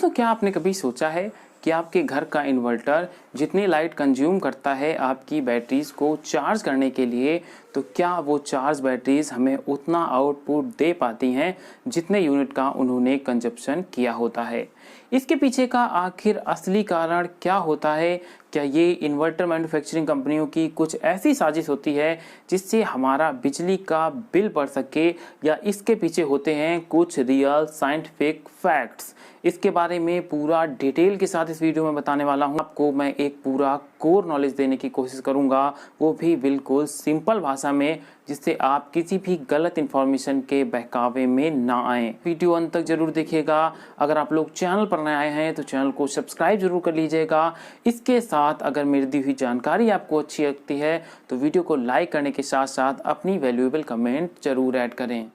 दोस्तों, क्या आपने कभी सोचा है कि आपके घर का इन्वर्टर जितनी लाइट कंज्यूम करता है आपकी बैटरीज़ को चार्ज करने के लिए, तो क्या वो चार्ज बैटरीज़ हमें उतना आउटपुट दे पाती हैं जितने यूनिट का उन्होंने कंजप्शन किया होता है। इसके पीछे का आखिर असली कारण क्या होता है? क्या ये इन्वर्टर मैन्युफैक्चरिंग कंपनियों की कुछ ऐसी साजिश होती है जिससे हमारा बिजली का बिल बढ़ सके, या इसके पीछे होते हैं कुछ रियल साइंटिफिक फैक्ट्स? इसके बारे में पूरा डिटेल के साथ इस वीडियो में बताने वाला हूं। आपको मैं एक पूरा कोर नॉलेज देने की कोशिश करूंगा, वो भी बिल्कुल सिंपल भाषा में, जिससे आप किसी भी गलत इन्फॉर्मेशन के बहकावे में ना आए। वीडियो अंत तक जरूर देखिएगा। अगर आप लोग चैनल पर नए आए हैं तो चैनल को सब्सक्राइब जरूर कर लीजिएगा। इसके साथ अगर मेरी दी हुई जानकारी आपको अच्छी लगती है तो वीडियो को लाइक करने के साथ साथ अपनी वैल्यूएबल कमेंट जरूर ऐड करें।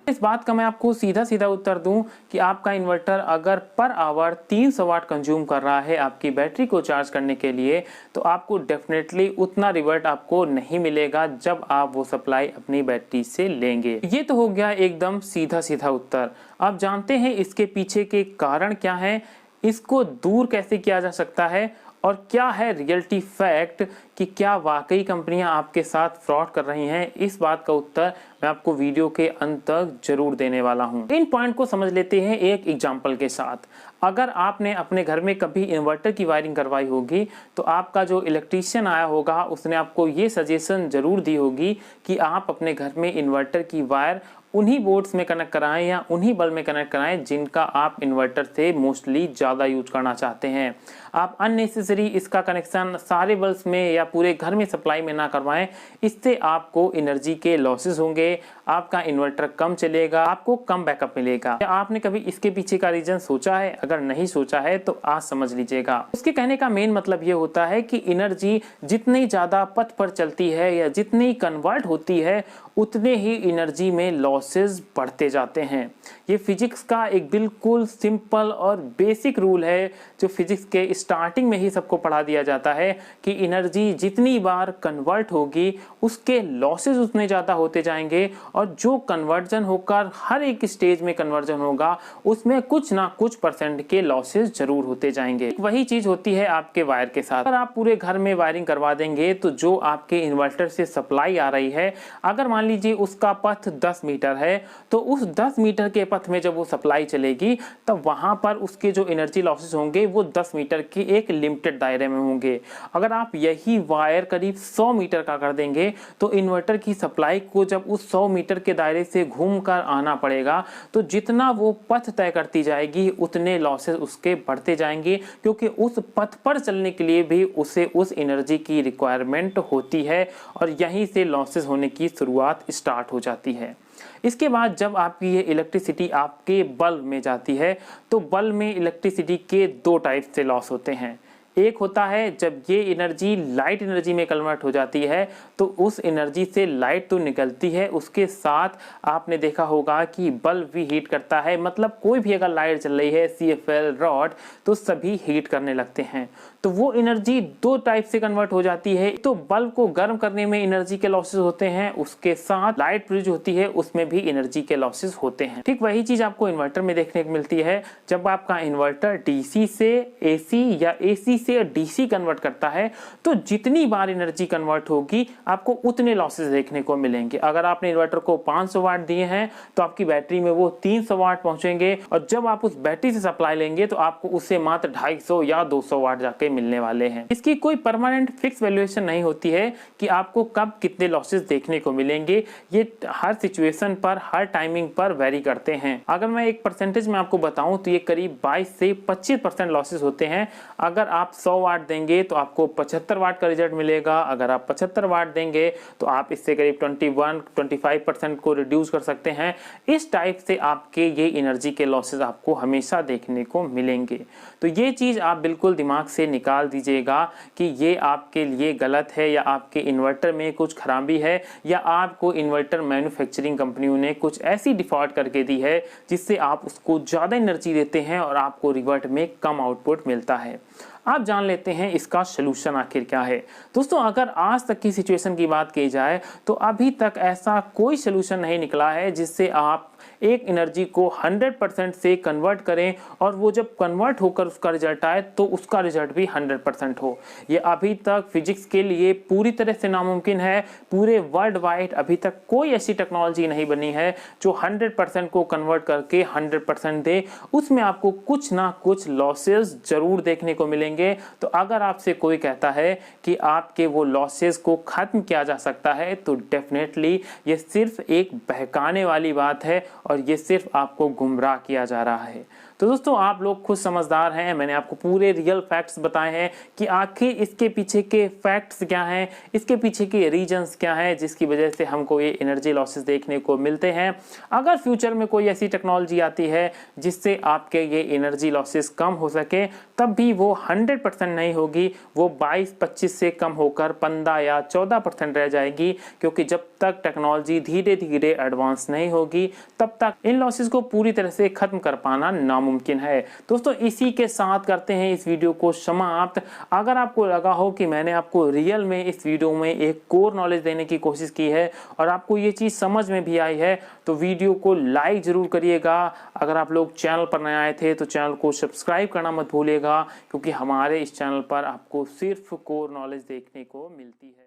इस बात का मैं आपको सीधा सीधा उत्तर दूं कि आपका इन्वर्टर अगर पर आवर 300 वाट कंज्यूम कर रहा है आपकी बैटरी को चार्ज करने के लिए, तो आपको डेफिनेटली उतना रिवर्ट आपको नहीं मिलेगा जब आप वो सप्लाई अपनी बैटरी से लेंगे। ये तो हो गया एकदम सीधा सीधा उत्तर। आप जानते हैं इसके पीछे के कारण क्या है, इसको दूर कैसे किया जा सकता है, और क्या है रियलिटी फैक्ट कि क्या वाकई कंपनियां आपके साथ फ्रॉड कर रही हैं। इस बात का उत्तर मैं आपको वीडियो के अंत तक जरूर देने वाला हूं। इन पॉइंट को समझ लेते हैं एक एग्जांपल के साथ। अगर आपने अपने घर में कभी इन्वर्टर की वायरिंग करवाई होगी तो आपका जो इलेक्ट्रीशियन आया होगा उसने आपको ये सजेशन जरूर दी होगी कि आप अपने घर में इन्वर्टर की वायर उन्हीं बोर्ड्स में कनेक्ट कराएं या उन्हीं बल्ब में कनेक्ट कराएं जिनका आप इन्वर्टर से मोस्टली ज़्यादा यूज करना चाहते हैं। आप अननेसेसरी इसका कनेक्शन सारे बल्ब्स में या पूरे घर में सप्लाई में ना करवाएं। इससे आपको एनर्जी के लॉसेस होंगे, आपका इन्वर्टर कम चलेगा, आपको कम बैकअप मिलेगा। क्या आपने कभी इसके पीछे का रीजन सोचा है? अगर नहीं सोचा है तो आज समझ लीजिएगा। उसके कहने का मेन मतलब ये होता है कि एनर्जी जितनी ज़्यादा पथ पर चलती है या जितनी कन्वर्ट होती है उतने ही एनर्जी में लॉसेस बढ़ते जाते हैं। ये फिजिक्स का एक बिल्कुल सिंपल और बेसिक रूल है जो फिजिक्स के स्टार्टिंग में ही सबको पढ़ा दिया जाता है कि एनर्जी जितनी बार कन्वर्ट होगी उसके लॉसेस उतने ज़्यादा होते जाएंगे, और जो कन्वर्जन होकर हर एक स्टेज में कन्वर्जन होगा उसमें कुछ ना कुछ % के लॉसेस जरूर होते जाएंगे। वही चीज़ होती है आपके वायर के साथ। अगर आप पूरे घर में वायरिंग करवा देंगे तो जो आपके इन्वर्टर से सप्लाई आ रही है, अगर मान लीजिए उसका पथ 10 मीटर है, तो उस 10 मीटर के पथ में जब वो सप्लाई चलेगी तब वहां पर उसके जो एनर्जी लॉसेस होंगे वो 10 मीटर के एक लिमिटेड दायरे में होंगे। अगर आप यही वायर करीब 100 मीटर का कर देंगे तो इन्वर्टर की सप्लाई को जब उस 100 मीटर के दायरे से घूमकर आना पड़ेगा, तो जितना वो पथ तय करती जाएगी उतने लॉसेस उसके बढ़ते जाएंगे, क्योंकि उस पथ पर चलने के लिए भी उसे उस एनर्जी की रिक्वायरमेंट होती है, और यहीं से लॉसेस होने की शुरुआत स्टार्ट हो जाती है। इसके बाद जब आपकी ये इलेक्ट्रिसिटी आपके बल्ब में जाती है तो बल्ब में इलेक्ट्रिसिटी के 2 टाइप से लॉस होते हैं। एक होता है जब ये एनर्जी लाइट एनर्जी में कन्वर्ट हो जाती है तो उस एनर्जी से लाइट तो निकलती है, उसके साथ आपने देखा होगा कि बल्ब भी हीट करता है। मतलब कोई भी अगर लाइट चल रही है, CFL रॉड, तो सभी हीट करने लगते हैं। तो वो एनर्जी 2 टाइप से कन्वर्ट हो जाती है। तो बल्ब को गर्म करने में एनर्जी के लॉसेस होते हैं, उसके साथ लाइट प्रोड्यूस होती है उसमें भी एनर्जी के लॉसेस होते हैं। ठीक वही चीज आपको इन्वर्टर में देखने को मिलती है। जब आपका इन्वर्टर DC से AC या AC से DC कन्वर्ट करता है तो जितनी बार एनर्जी कन्वर्ट होगी आपको उतने लॉसेस देखने को मिलेंगे। अगर आपने इन्वर्टर को 500 वाट दिए हैं तो आपकी बैटरी में वो 300 वाट पहुंचेंगे, और जब आप उस बैटरी से सप्लाई लेंगे तो आपको उससे मात्र 250 या 200 वाट जाके मिलने वाले हैं। इसकी कोई परमानेंट फिक्स वैल्यूएशन नहीं होती है कि आपको कब कितने लॉसेस देखने को मिलेंगे। ये हर सिचुएशन पर, हर टाइमिंग पर वेरी करते हैं। अगर मैं एक परसेंटेज में आपको बताऊं तो ये करीब 22 से 25% लॉसेस होते हैं। अगर आप 100 वाट देंगे तो आपको 75 वाट का रिजल्ट मिलेगा। अगर आप 75 वाट देंगे तो आप इससे करीब 21-25% को रिड्यूस कर सकते हैं। इस टाइप से आपके ये एनर्जी के लॉसेस आपको हमेशा देखने को मिलेंगे। तो ये चीज आप बिल्कुल दिमाग से निकाल दीजिएगा कि ये आपके लिए गलत है, या आपके इन्वर्टर में कुछ खराबी है, या आपको इन्वर्टर मैन्युफैक्चरिंग कंपनियों ने कुछ ऐसी डिफॉल्ट करके दी है जिससे आप उसको ज़्यादा एनर्जी देते हैं और आपको रिवर्ट में कम आउटपुट मिलता है। आप जान लेते हैं इसका सलूशन आखिर क्या है। दोस्तों, अगर आज तक की सिचुएशन की बात की जाए तो अभी तक ऐसा कोई सलूशन नहीं निकला है जिससे आप एक एनर्जी को 100% से कन्वर्ट करें और वो जब कन्वर्ट होकर उसका रिजल्ट आए तो उसका रिजल्ट भी 100% हो। ये अभी तक फिजिक्स के लिए पूरी तरह से नामुमकिन है। पूरे वर्ल्ड वाइड अभी तक कोई ऐसी टेक्नोलॉजी नहीं बनी है जो 100% को कन्वर्ट करके 100% दे। उसमें आपको कुछ ना कुछ लॉसेस जरूर देखने को मिलेंगे। तो अगर आपसे कोई कहता है कि आपके वो लॉसेस को खत्म किया जा सकता है तो डेफिनेटली ये सिर्फ एक बहकाने वाली बात है और ये सिर्फ आपको गुमराह किया जा रहा है। तो दोस्तों, आप लोग खुद समझदार हैं। मैंने आपको पूरे रियल फैक्ट्स बताए हैं कि आखिर इसके पीछे के फैक्ट्स क्या हैं, इसके पीछे के रीजंस क्या हैं जिसकी वजह से हमको ये एनर्जी लॉसेस देखने को मिलते हैं। अगर फ्यूचर में कोई ऐसी टेक्नोलॉजी आती है जिससे आपके ये एनर्जी लॉसेस कम हो सके तब भी वो 100% नहीं होगी, वो 22-25 से कम होकर 15 या 14% रह जाएगी, क्योंकि जब तक टेक्नोलॉजी धीरे धीरे एडवांस नहीं होगी तब तक इन लॉसेस को पूरी तरह से खत्म कर पाना नामुमकिन है। दोस्तों, इसी के साथ करते हैं इस वीडियो को समाप्त। अगर आपको लगा हो कि मैंने आपको रियल में इस वीडियो में एक कोर नॉलेज देने की कोशिश की है और आपको ये चीज़ समझ में भी आई है तो वीडियो को लाइक जरूर करिएगा। अगर आप लोग चैनल पर नए आए थे तो चैनल को सब्सक्राइब करना मत भूलिएगा, क्योंकि हमारे इस चैनल पर आपको सिर्फ कोर नॉलेज देखने को मिलती है।